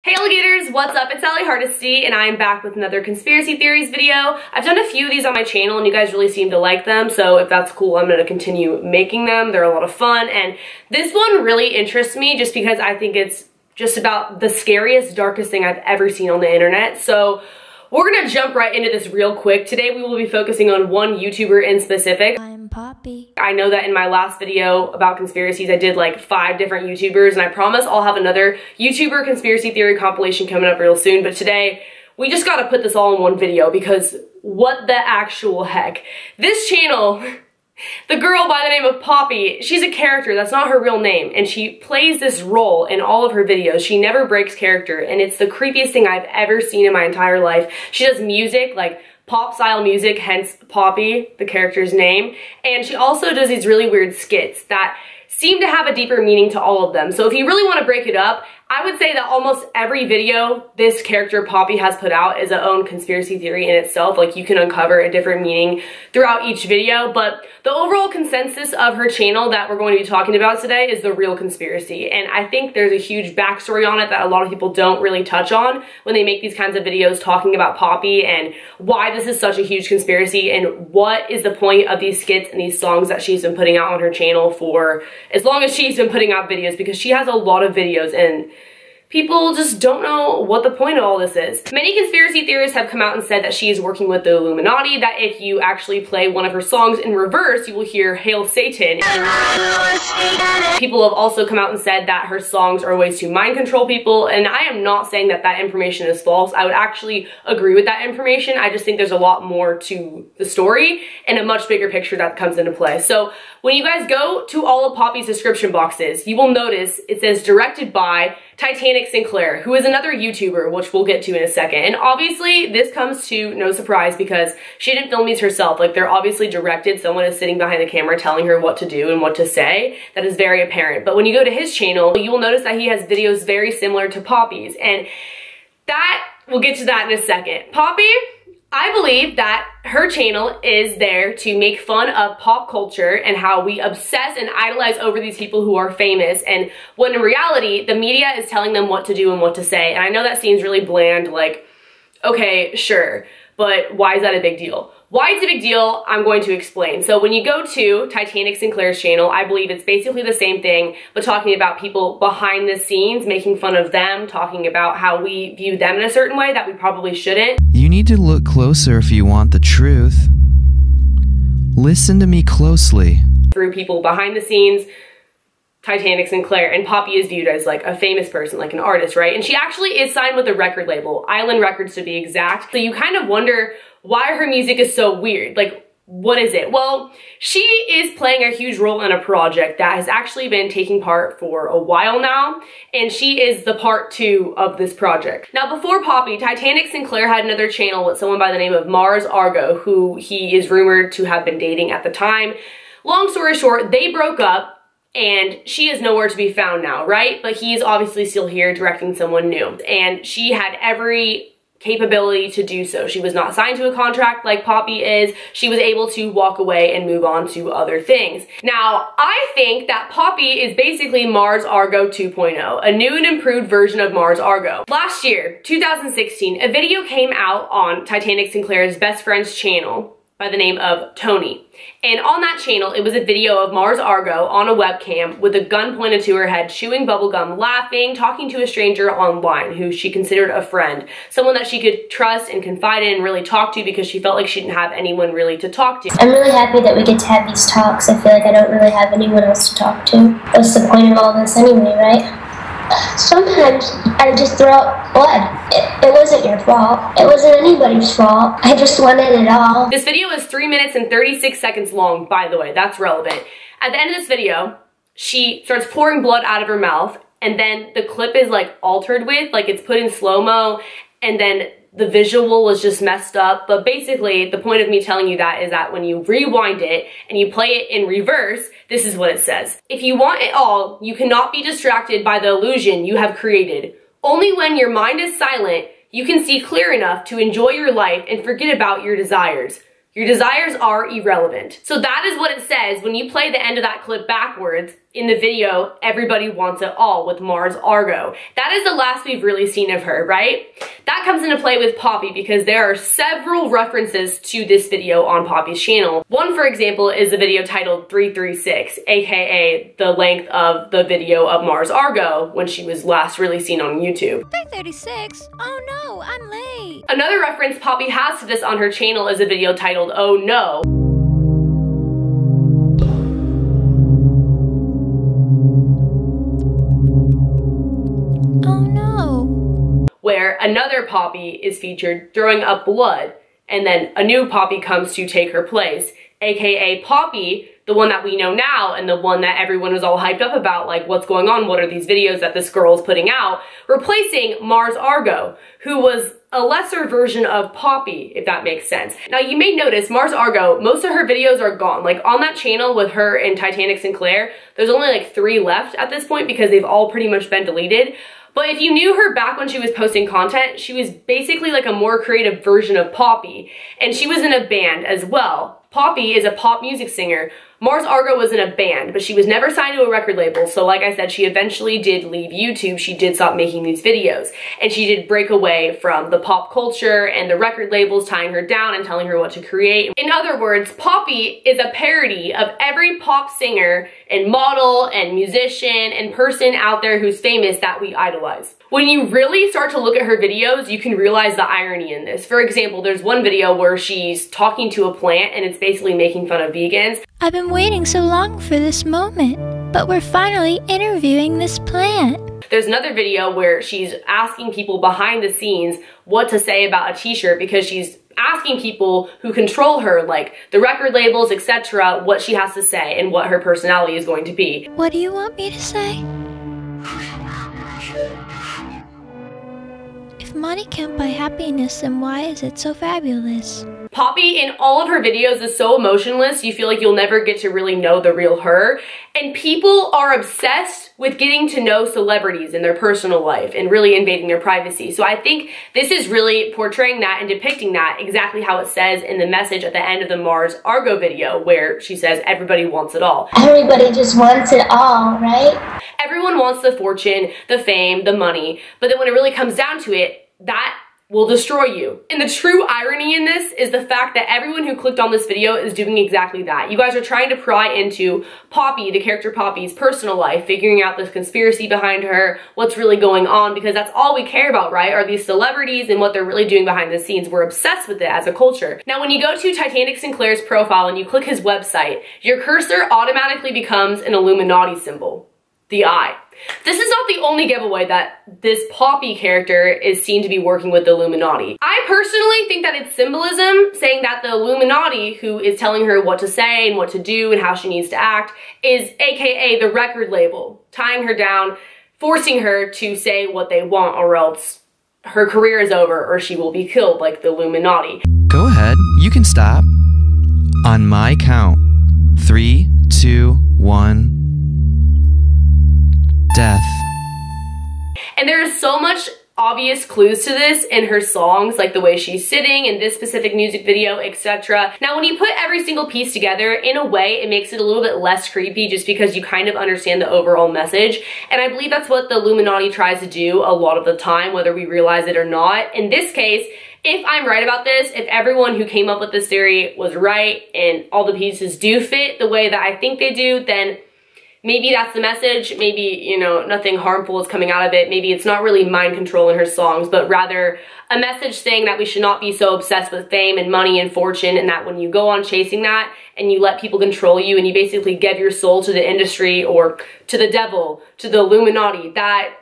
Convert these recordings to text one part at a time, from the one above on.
Hey alligators, what's up? It's Allie Hardesty and I am back with another conspiracy theories video. I've done a few of these on my channel and you guys really seem to like them, so if that's cool, I'm going to continue making them. They're a lot of fun, and this one really interests me just because I think it's just about the scariest, darkest thing I've ever seen on the internet. So we're going to jump right into this real quick. Today we will be focusing on one YouTuber in specific. I'm Poppy. I know that in my last video about conspiracies, I did like 5 different YouTubers, and I promise I'll have another YouTuber conspiracy theory compilation coming up real soon, but today we just gotta put this all in one video because what the actual heck. This channel, the girl by the name of Poppy, she's a character, that's not her real name, and she plays this role in all of her videos. She never breaks character, and it's the creepiest thing I've ever seen in my entire life. She does music, like pop style music, hence Poppy, the character's name, and she also does these really weird skits that seem to have a deeper meaning to all of them. So if you really want to break it up, I would say that almost every video this character Poppy has put out is a own conspiracy theory in itself. Like, you can uncover a different meaning throughout each video, but the overall consensus of her channel that we're going to be talking about today is the real conspiracy. And I think there's a huge backstory on it that a lot of people don't really touch on when they make these kinds of videos talking about Poppy and why this is such a huge conspiracy and what is the point of these skits and these songs that she's been putting out on her channel for as long as she's been putting out videos, because she has a lot of videos and people just don't know what the point of all this is. Many conspiracy theorists have come out and said that she is working with the Illuminati, that if you actually play one of her songs in reverse, you will hear Hail Satan. People have also come out and said that her songs are ways to mind control people, and I am not saying that that information is false. I would actually agree with that information. I just think there's a lot more to the story and a much bigger picture that comes into play. So when you guys go to all of Poppy's description boxes, you will notice it says directed by Titanic Sinclair, who is another YouTuber, which we'll get to in a second. And obviously this comes to no surprise because she didn't film these herself. Like, they're obviously directed. Someone is sitting behind the camera telling her what to do and what to say. That is very apparent. But when you go to his channel, you will notice that he has videos very similar to Poppy's, and that, we'll get to that in a second. Poppy, I believe that her channel is there to make fun of pop culture and how we obsess and idolize over these people who are famous, and when in reality, the media is telling them what to do and what to say. And I know that seems really bland, like, okay, sure, but why is that a big deal? Why it's a big deal, I'm going to explain. So when you go to Titanic Sinclair's channel, I believe it's basically the same thing, but talking about people behind the scenes, making fun of them, talking about how we view them in a certain way that we probably shouldn't. You need to look closer if you want the truth. Listen to me closely. Through people behind the scenes, Titanic Sinclair, and Poppy is viewed as like a famous person, like an artist, right? And she actually is signed with a record label, Island Records to be exact. So you kind of wonder why her music is so weird. Like, what is it? Well, she is playing a huge role in a project that has actually been taking part for a while now, and she is the part 2 of this project. Now, before Poppy, Titanic Sinclair had another channel with someone by the name of Mars Argo, who he is rumored to have been dating at the time. Long story short, they broke up, and she is nowhere to be found now, right? But he is obviously still here directing someone new, and she had every capability to do so. She was not signed to a contract like Poppy is. She was able to walk away and move on to other things. Now, I think that Poppy is basically Mars Argo 2.0, a new and improved version of Mars Argo. Last year, 2016, a video came out on Titanic Sinclair's best friend's channel by the name of Tony. And on that channel, it was a video of Mars Argo on a webcam with a gun pointed to her head, chewing bubblegum, laughing, talking to a stranger online who she considered a friend, someone that she could trust and confide in and really talk to because she felt like she didn't have anyone really to talk to. I'm really happy that we get to have these talks. I feel like I don't really have anyone else to talk to. What's the point of all this anyway, right? Sometimes I just throw out blood. It wasn't your fault. It wasn't anybody's fault. I just wanted it all. This video is 3 minutes and 36 seconds long, by the way. That's relevant. At the end of this video, she starts pouring blood out of her mouth, and then the clip is like altered with, like it's put in slow-mo, and then the visual was just messed up. But basically, the point of me telling you that is that when you rewind it and you play it in reverse, this is what it says. If you want it all, you cannot be distracted by the illusion you have created. Only when your mind is silent, you can see clear enough to enjoy your life and forget about your desires. Your desires are irrelevant. So that is what it says when you play the end of that clip backwards in the video, Everybody Wants It All with Mars Argo. That is the last we've really seen of her, right? That comes into play with Poppy because there are several references to this video on Poppy's channel. One, for example, is the video titled 336, aka the length of the video of Mars Argo when she was last really seen on YouTube. 336? Oh no, I'm late. Another reference Poppy has to this on her channel is a video titled Oh No. Where another Poppy is featured throwing up blood, and then a new Poppy comes to take her place, aka Poppy, the one that we know now and the one that everyone was all hyped up about, like what's going on, what are these videos that this girl is putting out, replacing Mars Argo, who was a lesser version of Poppy, if that makes sense. Now you may notice Mars Argo, most of her videos are gone. Like on that channel with her and Titanic Sinclair, there's only like 3 left at this point because they've all pretty much been deleted. But if you knew her back when she was posting content, she was basically like a more creative version of Poppy. And she was in a band as well. Poppy is a pop music singer. Mars Argo was in a band, but she was never signed to a record label, so like I said, she eventually did leave YouTube. She did stop making these videos, and she did break away from the pop culture and the record labels tying her down and telling her what to create. In other words, Poppy is a parody of every pop singer and model and musician and person out there who's famous that we idolize. When you really start to look at her videos, you can realize the irony in this. For example, there's one video where she's talking to a plant and it's basically making fun of vegans. I've been waiting so long for this moment, but we're finally interviewing this plant. There's another video where she's asking people behind the scenes what to say about a t-shirt because she's asking people who control her, like the record labels, etc., what she has to say and what her personality is going to be. What do you want me to say? If money can't buy happiness, then why is it so fabulous? Poppy in all of her videos is so emotionless, you feel like you'll never get to really know the real her. And people are obsessed with getting to know celebrities in their personal life and really invading their privacy. So I think this is really portraying that and depicting that exactly how it says in the message at the end of the Mars Argo video, where she says, everybody wants it all. Everybody just wants it all, right? Everyone wants the fortune, the fame, the money, but then when it really comes down to it, that will destroy you. And the true irony in this is the fact that everyone who clicked on this video is doing exactly that. You guys are trying to pry into Poppy, the character Poppy's personal life, figuring out this conspiracy behind her, what's really going on, because that's all we care about, right? Are these celebrities and what they're really doing behind the scenes. We're obsessed with it as a culture. Now, when you go to Titanic Sinclair's profile and you click his website, your cursor automatically becomes an Illuminati symbol, the eye. This is not the only giveaway that this Poppy character is seen to be working with the Illuminati. I personally think that it's symbolism, saying that the Illuminati, who is telling her what to say and what to do and how she needs to act, is aka the record label, tying her down, forcing her to say what they want, or else her career is over or she will be killed like the Illuminati. Go ahead, you can stop. On my count. 3, 2, 1. Death. And there is so much obvious clues to this in her songs, like the way she's sitting in this specific music video, etc. Now, when you put every single piece together, in a way, it makes it a little bit less creepy just because you kind of understand the overall message. And I believe that's what the Illuminati tries to do a lot of the time, whether we realize it or not. In this case, if I'm right about this, if everyone who came up with this theory was right and all the pieces do fit the way that I think they do, then maybe that's the message. Maybe, you know, nothing harmful is coming out of it. Maybe it's not really mind control in her songs, but rather a message saying that we should not be so obsessed with fame and money and fortune, and that when you go on chasing that and you let people control you and you basically give your soul to the industry or to the devil, to the Illuminati, that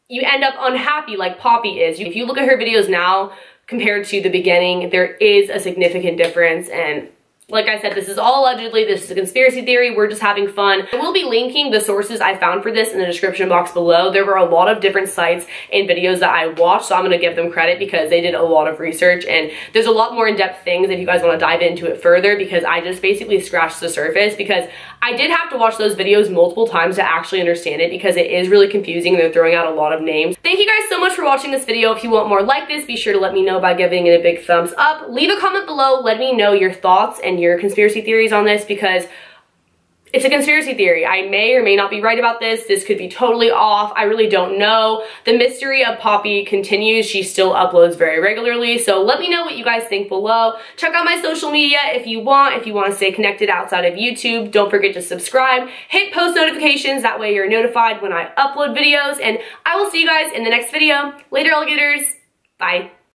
you end up unhappy like Poppy is. If you look at her videos now compared to the beginning, there is a significant difference, and Like I said, this is all allegedly, this is a conspiracy theory, we're just having fun. I will be linking the sources I found for this in the description box below. There were a lot of different sites and videos that I watched, so I'm gonna give them credit because they did a lot of research, and there's a lot more in-depth things if you guys wanna dive into it further, because I just basically scratched the surface, because I did have to watch those videos multiple times to actually understand it, because it is really confusing and they're throwing out a lot of names. Thank you guys so much for watching this video. If you want more like this, be sure to let me know by giving it a big thumbs up. Leave a comment below, let me know your thoughts and your conspiracy theories on this, because it's a conspiracy theory. I may or may not be right about this. This could be totally off. I really don't know. The mystery of Poppy continues. She still uploads very regularly. So let me know what you guys think below. Check out my social media if you want. If you want to stay connected outside of YouTube, don't forget to subscribe. Hit post notifications. That way you're notified when I upload videos. And I will see you guys in the next video. Later, alligators. Bye.